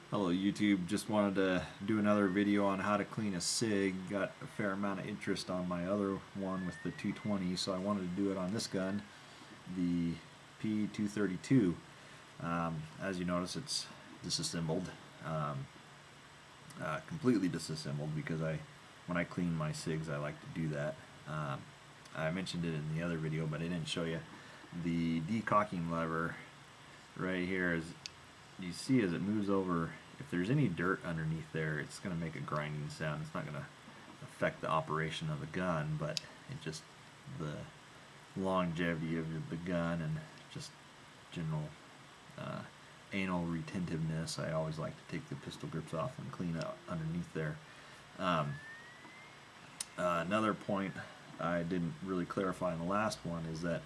Hello YouTube, just wanted to do another video on how to clean a SIG. Got a fair amount of interest on my other one with the 220, so I wanted to do it on this gun, the P232. As you notice, it's disassembled, completely disassembled, because when I clean my SIGs I like to do that. I mentioned it in the other video, but I didn't show you. The decocking lever right here is, you see as it moves over, if there's any dirt underneath there, it's going to make a grinding sound. It's not going to affect the operation of the gun, but it just, the longevity of the gun and just general anal retentiveness, I always like to take the pistol grips off and clean out underneath there. Another point I didn't really clarify in the last one is that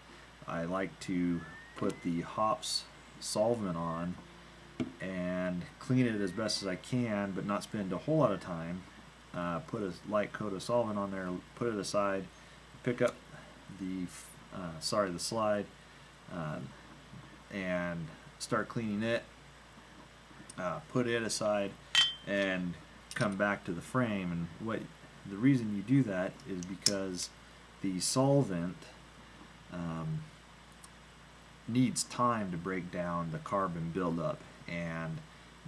I like to put the hops solvent on and clean it as best as I can, but not spend a whole lot of time. Put a light coat of solvent on there, put it aside, pick up the slide, and start cleaning it. Put it aside and come back to the frame. And the reason you do that is because the solvent needs time to break down the carbon buildup, and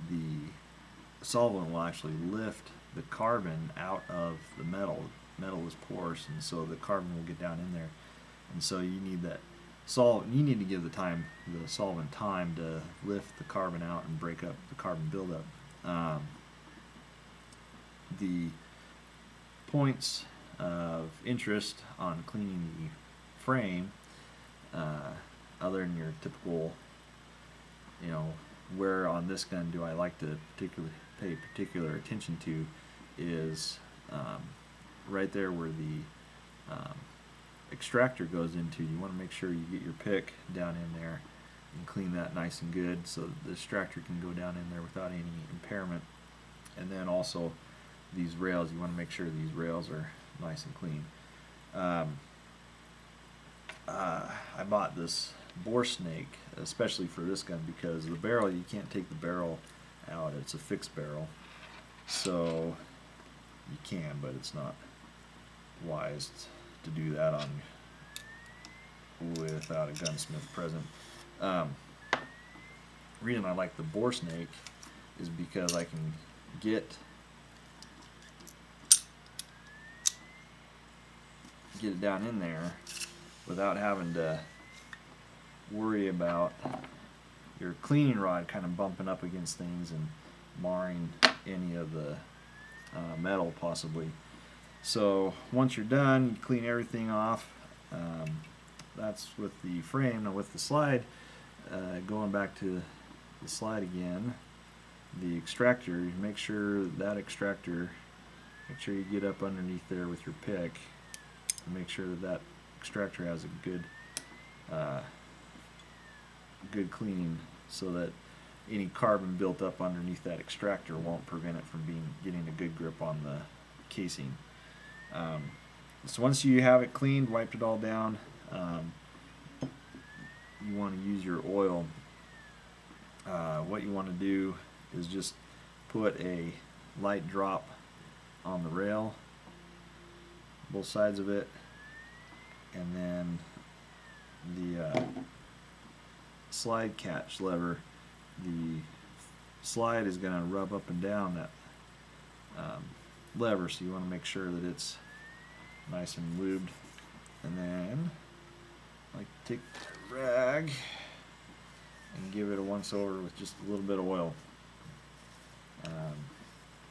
the solvent will actually lift the carbon out of the metal. Metal is porous, and so the carbon will get down in there, and so you need that solvent. You need to give the solvent time to lift the carbon out and break up the carbon buildup. The points of interest on cleaning the frame, other than your typical, where on this gun do I like to pay particular attention to, is right there where the extractor goes into. You want to make sure you get your pick down in there and clean that nice and good, so that the extractor can go down in there without any impairment. And then also these rails, you want to make sure these rails are nice and clean. I bought this bore snake especially for this gun because the barrel, you can't take the barrel out. It's a fixed barrel, so you can, but it's not wise to do that without a gunsmith present. Reason I like the bore snake is because I can get it down in there without having to worry about your cleaning rod kind of bumping up against things and marring any of the metal possibly. So once you're done, you clean everything off. That's with the frame. Now with the slide, going back to the slide again, the extractor, you make sure you get up underneath there with your pick and make sure that extractor has a good cleaning, so that any carbon built up underneath that extractor won't prevent it from getting a good grip on the casing. So once you have it cleaned, wiped it all down, you want to use your oil. What you want to do is just put a light drop on the rail, both sides of it, and then the slide catch lever. The slide is going to rub up and down that lever, so you want to make sure that it's nice and lubed. And then I like to take the rag and give it a once over with just a little bit of oil.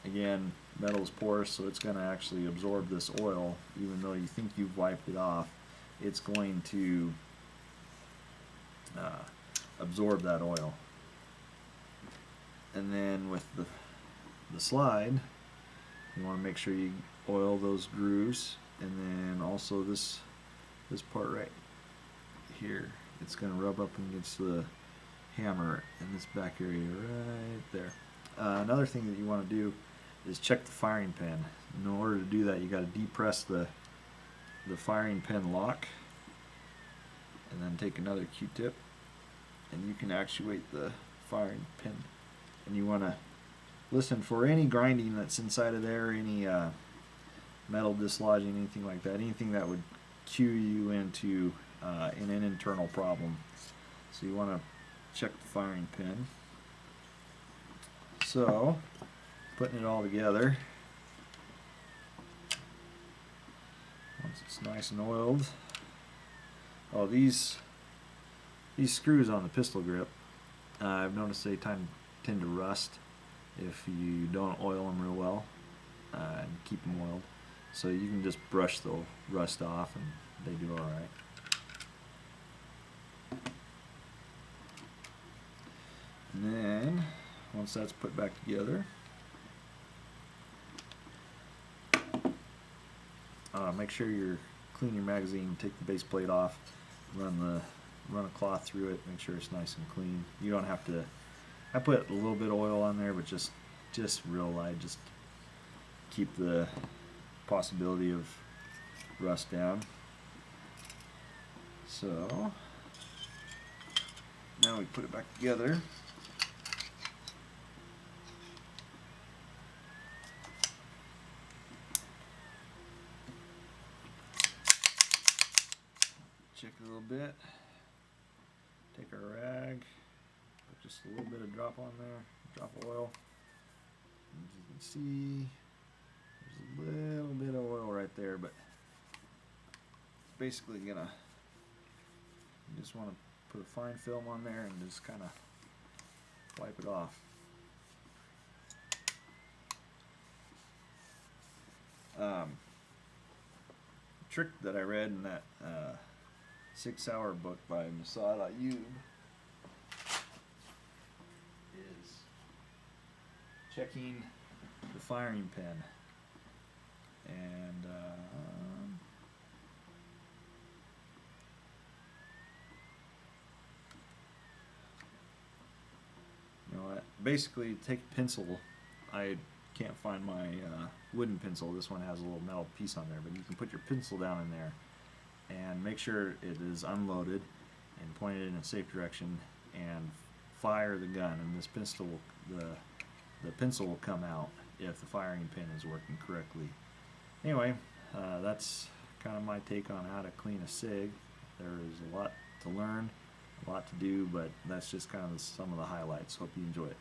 Again, metal is porous, so it's going to actually absorb this oil. Even though you think you've wiped it off, it's going to absorb that oil. And then with the slide, you want to make sure you oil those grooves, and then also this part right here, it's going to rub up against the hammer in this back area right there. Another thing that you want to do is check the firing pin. In order to do that, you got to depress the firing pin lock, and then take another Q-tip, and you can actuate the firing pin. And you want to listen for any grinding that's inside of there, any metal dislodging, anything like that, anything that would cue you into an internal problem. So you want to check the firing pin. So, putting it all together, once it's nice and oiled. Oh, these screws on the pistol grip, I've noticed they tend to rust if you don't oil them real well and keep them oiled. So you can just brush the rust off and they do all right. And then once that's put back together, make sure you clean your magazine, take the base plate off, run a cloth through it, make sure it's nice and clean. You don't have to. I put a little bit of oil on there, but just real light, just keep the possibility of rust down. So now we put it back together. Check it a little bit. Take our rag, put just a little bit of drop on there, drop of oil. As you can see, there's a little bit of oil right there, but it's basically gonna, you just want to put a fine film on there and just kind of wipe it off. Trick that I read in that 6 Hour book by Masad Ayub is checking the firing pin, and you know what? Basically, take a pencil. I can't find my wooden pencil. This one has a little metal piece on there, but you can put your pencil down in there and make sure it is unloaded and pointed in a safe direction, and fire the gun, and this pistol, the pencil will come out if the firing pin is working correctly. Anyway, that's kind of my take on how to clean a SIG. There is a lot to learn, a lot to do, but that's just kind of some of the highlights. Hope you enjoy it.